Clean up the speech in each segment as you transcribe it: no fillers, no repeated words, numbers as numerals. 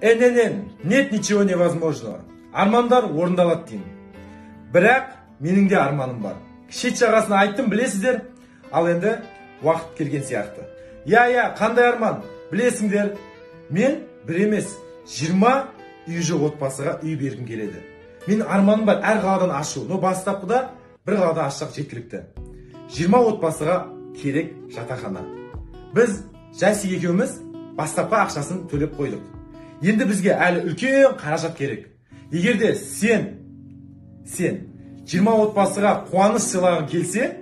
ННН, нет ничего невозможного. Армандар орындалады деймін. Бірақ менің де арманым бар. Шет жағасына айттым, білесіздер. Ал енді уақыт келген сияқты. Я, қандай арман? Білесіңдер, мен бір емес, 20 үй жоқ отбасыға үй бергім келеді. Мен арманым бар әр қаладан ашу. Но бастапқыда бір қалада ашсақ жеткілікті. 20 отбасыға керек жатақхана. Біз Жасик екеуміз бастапқы ақшасын төлеп қойдық. Енді бізге әлі үлкен қаражат керек. Егерде сен 20 отбасыға қуаныш сыйлағың келсе,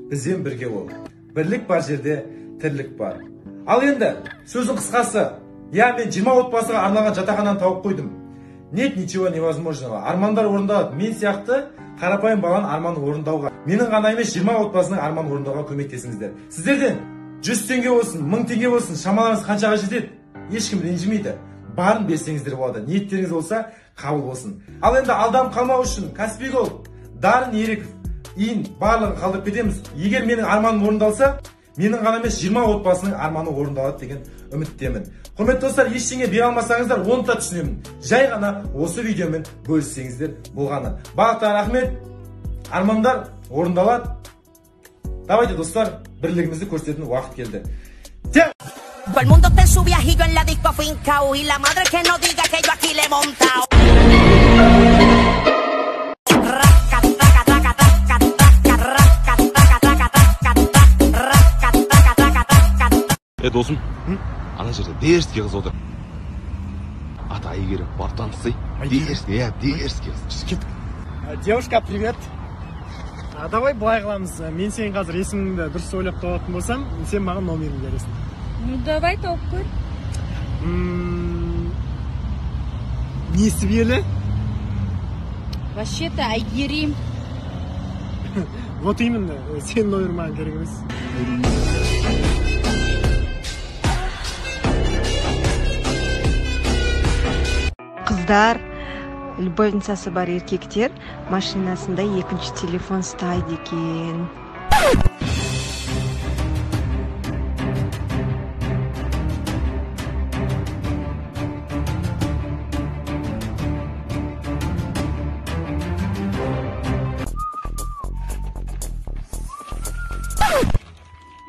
бізбен бірге бол. Бірлік бар жерде тірлік бар. Ал енді сөздің қысқасы, мен 20 отбасыға арналған жатақхананы тауып қойдым. Нет ничего невозможного. Армандар орындалады. Мен сияқты қарапайым баланың арманын орындауға. Менің ғана емес 20 отбасының арманын орындауға көмектесіңіздер. Сіздерден 100 теңге болсын, 1000 теңге болсын, шамаларыңыз қаншаға жетеді? Ешкім ренжімейді. Барын берсеңіздер болады. Ниеттеріңіз болса, қабыл болсын. Ал енді алданып қалмау үшін Каспий Голд, Дарын Еріков, Ин барлығын қалдырып кетеміз. Егер менің арманым орындалса, менің ғана емес 20 отбасының арманы орындалады деген үміттемін. Құрметті достар, ештеңе бере алмасаңыздар, оны да түсінемін. Жай ғана осы видеомен бөліссеңіздер болғаны. Барлықтарыңа рахмет. Армандар орындалады. Давайте, достар, бірлігімізді көрсететін уақыт келді. Todo el mundo está en su viajillo en la disco fincao y la madre que no diga que yo aquí le he montado. Досым, ана жерде дерзкий қыз отыр. Аты Айгерім, бар танысай. Дерзкий қыз. Девушка, привет. Давай былай қыламыз. Мен сен қазір есіміңді дұрыс ойлап тауатын болсам, сен маған номеріңді бересің. Ну давай тауып көр. Несібелі? Вообще-то Айгерім. Вот именно, сен номер маған керек емес. Қыздар, любовницасы бар еркектер машинасында екінші телефон ұстайды екен.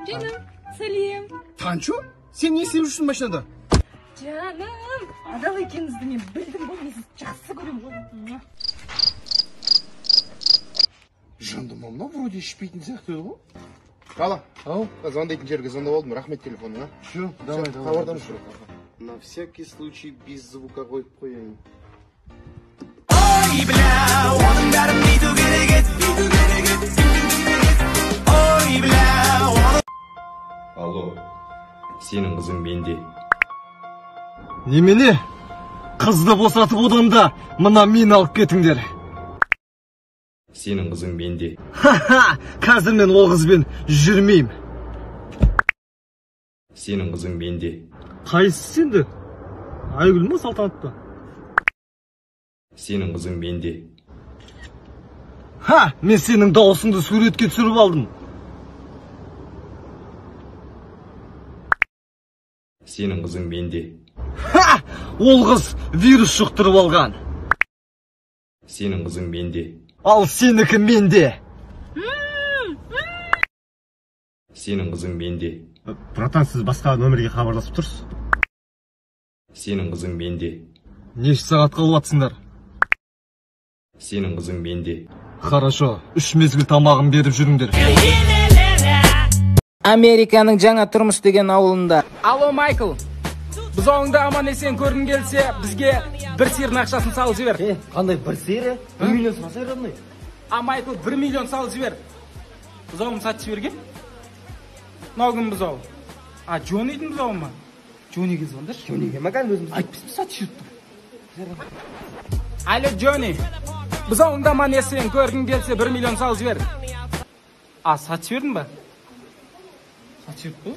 Canım, Salim. Tanço, sen ne seviyorsun машинада? Canım, adal екеніңізді мен білдім ғой, мен сізді жақсы көремін ғой. Жандым, мына вроде ішпейтін сияқты еді ғой. Ала, звондайтын жерге звондап алдым, рахмет телефоныңа. Все, давай. Хабардан жүр. На всякий случай без звука қойып қояйын. Ой, бля, оның бәрін бүйту керек еді. Ой, бля, Алло, сенің қызың менде. Немене? Қызды босатып одамда, мына мен алып кетіңдер. Сенің қызың менде. Қазір мен ол қызбен жүрмейм. Сенің қызың менде. Қайсысы сенді? Айгүл ма, Салтанат па? Сенің қызың менде. Мен сенің дауысыңды суретке түсіріп алдым. Сенің қызың менде. Ол қыз вирус жұқтырып алған. Сенің қызың менде. Ал сенікі менде. Сенің қызың менде. Братан, сіз басқа нөмерге хабарласып тұрсыз? Сенің қызың менде. Неше сағат қалып атсыңдар? Сенің қызың менде. Хорошо, 3 мезгіл тамағын беріп жүріңдер. Американың жаңа тұрмыс деген ауылында. Алло, Майкл. Бұзауыңды аман есен көргің келсе, бізге бір сиырдың ақшасын салып жібер. Қандай бір сиыр? 1 миллион салса родной. Майкл, 1 миллион салып жібер. Бұзауым сатып жіберген? Мынау кім бұзау? Джонидің бұзауы ма? Джониге звондашы. Джониге маған өзіміз айтпысын сатып жүрді. Алло, Джони. Бұзауыңды аман есен көргің келсе, 1 миллион салып жібер. Сатып жібердің ба? Сатып жіберді бе?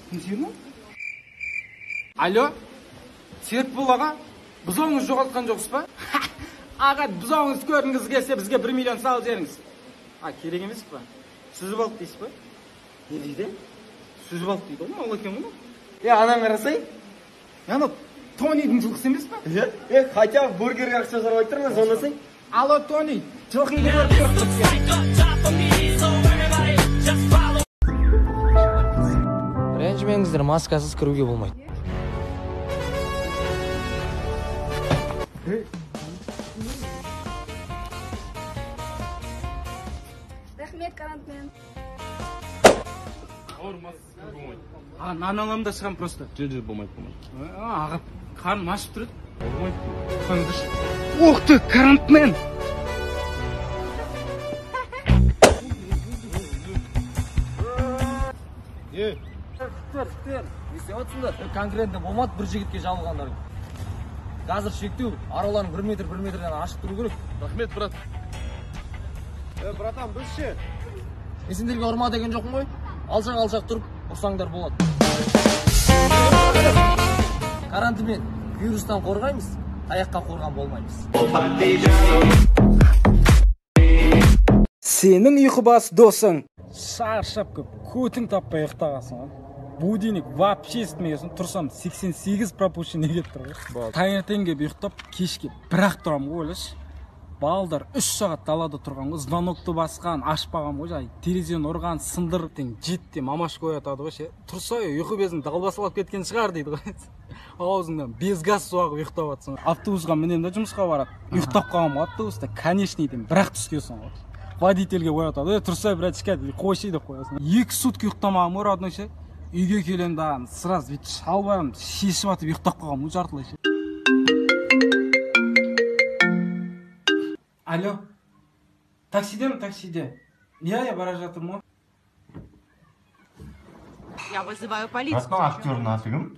Кім сиыр ма? Алло, Серікбол аға, бұзауыңыз жоғалтқан жоқсыз ба? Аға, бұзауыңыз көргіңіз келсе, бізге 1 миллион салып жеріңіз. Керек емес па? Сүзіп алып дейсіз ба? Не дейді? Сүзіп алып дейді ғой, ол екен ғой. Анаң қарасай? Ана Тонидің жылқысы емес па? Хотя бургерге ақша жарап тұрмын, сонысың. Алло, Тони, жылқыңды көріп тұрып. Ренжімеңіздер, маскасыз кіруге болмайды. Рахмет, карантин. Нан аламын да шығам просто. Жоқ, болмайды. Аға, қарным ашып тұрады. Болмайды. Ух ты, карантин! Конкретно болмады, бір жігітке жабылғандар. Қазір шектеу, араларын 1 метрден ашып тұру керек. Рахмет, брат. Братан, біз ше? Мен сендерге ұрма деген жоқпын ғой. Алшақ тұрып, ұрсаңдар болады. Карантинмен вирустан қорғаймыз, аяққа қорған болмаймыз. Сенің ұйқыбас досың шаршап көп, көтің таппай ұйықтағансың. Будильник вообще істемегесін, тұрсам 88 пропущенный кетіп тұр. Таңертеңге ұйықтап, кешке бірақ тұрам ғой, ойлашы. Балдар 3 сағат далада тұрған ғой, звонокты басқан, ашпаған ғой, терезені ұрған, сындыр, жетте мамаш қоятады ғой, тұрса ұйқы безің далбасалап кеткен шығар дейді ғой. Аузыңдан без газ суағып ұйықтап атсың. Автобусқа мінем да жұмысқа барады. Ұйықтап қалған ғой автобуста, конечныйден бірақ түскесің ғой. Водительге қоятады, тұрса братчика дейді, қойшы деп қоясың. 2 сутки ұйықтамаған ғой, родной ше. Үйге келем да, сразу шалбарым шешіп атып ұйықтап қалған ғой, жартылай ше. Алло, таксиде. Я бара жатырмын ғой. Я вызываю полицию. Братан, актер нафигім?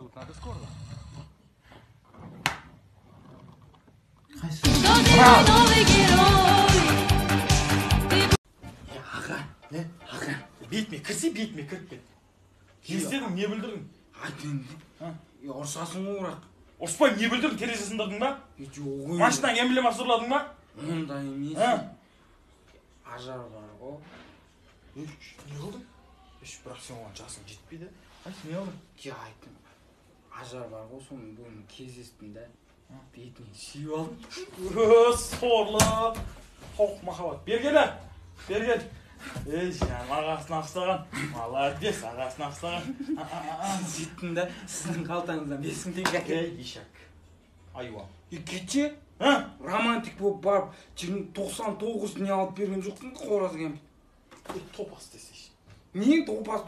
Аға, бетіме кірсе, бетіме кіріп кет. Кездедің, не білдірдің? Айт енді. Ұрсасың ғой ұрақ. Ұрспай, не білдірдің, терезе сындырдың ба? Машинаң эмблема сұрладың ба? Онда емес. Ажар бар ғой. Не қылдың? Бірақ сен оған жасың жетпейді. Айт, не қылдың? Ке айттым. Ажар бар ғой, соның бүгін кездестім да. Бетіне сүйіп алдым. Сорлы. Тоқ махаббат. Бергел. Жан, ағасын ақсаған. Молодец, ағасын ақсаған. Жеттім да, сіздің қалтаңыздан 5000 теңге әкелдім. Ешак. Айуан. Кетсе, романтик болып барып, 99 не алып берген жоқсың, қораз кемпір. Топас десейші. Нең топас?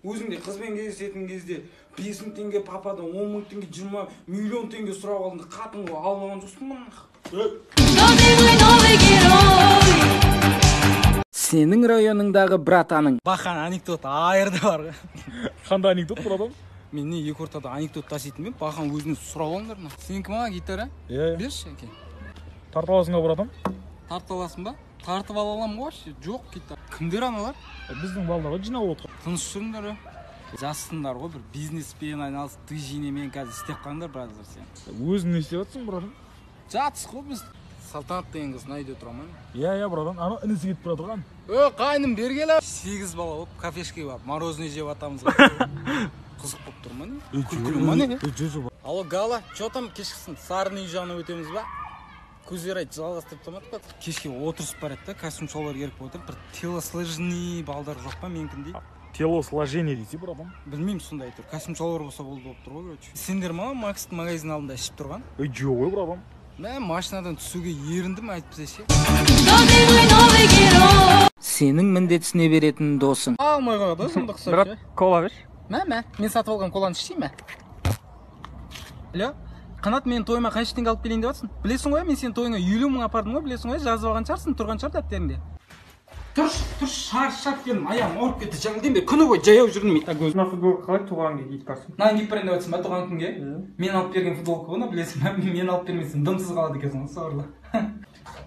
Өзіңде қызбен кездесетін кезде 5000 теңге пападан 10.000 теңге, 20 миллион теңге сұрап алдыңда қатын ғой, алған жоқсың мұны. Сенің районыңдағы братаның бақан анекдот айырды бар. Қандай анекдот, братан? Мен не екі ортада анекдот таситын мен, бақан өзіне сұрап алыңдар ма? Сенікі ма гитара? Берші, әке. Тартып аласың ба, братан? Тартып аласың ба? Тартып алалам ғой, жоқ гитара. Кімдер аналар? Біздің балаларға жинап отыр. Тыныш жүріңдер. Жассыңдар ғой, бір бизнеспен айналысып, жинемен қазір істеп қаңдар, бразер сен. Өзің не істеп жатсың, братан? Жатсыз ғой біз. Салтанат деген қыз найде тұрамын. Иә, братан, ана інісі кетіп бара тұрған. Қайным бергелі. 8 бала болып, кафешке барып, мороженое жеп атамыз. Қызық болып тұр ма не? Күлкілі ма не? Алло, Гала, что там кешкісін? Сарының үй жағына өтеміз ба? Көздер айт, жалғастырып тамады ба? Кешке отырысып барады да, костюм шолар керіп отыр. Бір телосложный балдар жоқ па менкіндей? Телосложение дейді, братан. Білмеймін сондай тұр. Костюм шолар болса болды болып тұр ғой, короче. Сендер ма Макстың магазин алдында ішіп тұрған? Жоқ ғой, братан. Машинадан түсуге еріндім айтпыса ше. Сенің міндетісіне беретін досың. Алмай қойды, сұмдық сұршы. Брат, кола бер. Мен сатып алған коланы ішейін ме? Алло, Қанат, мен тойыма қанша теңге алып келейін деп жатсың? Білесің ғой, мен сен тойыңа 50 мың апардым ғой, білесің ғой, жазып алған шығарсың, тұрған шығар дәптерінде. Тұрш, шаршап келдім, аяғым ауырып кетті, жаңылден бері күні бойы жаяу жүрдім. Мына футболка қалай туған күнге киіп барсың? Мынаны киіп барайын деп жатсың ба туған күнге? Мен алып берген футболка ғой, білесің ба? Мен алып бермесем дымсыз қалады екенсің, сорлы.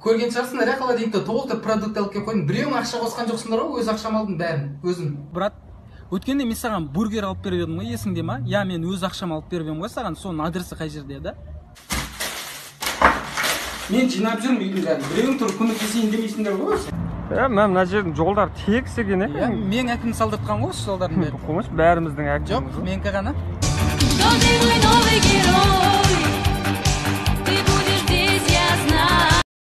Көрген шығарсыңдар, холодильникте толықтай продукт алып келіп қойдым. Біреуің ақша қосқан жоқсыңдар ғой, өз ақшам алдым бәрін, өзім. Брат, өткенде мен саған бургер алып беріп едім ғой, есіңде ма? Я, мен өз ақшам алып беріп едім ғой саған, соның адресі қай жерде, да? Мен жинап жүрмін үйдің жағын. Біреуің тұрып көмектесейін демейсіңдер ғой. Мына жердің жолдары тегіс екен, Мен әкім салдыртқан ғой осы жолдардың бәрі. Қоймаш, бәріміздің әкіміміз. Жоқ, менікі ғана.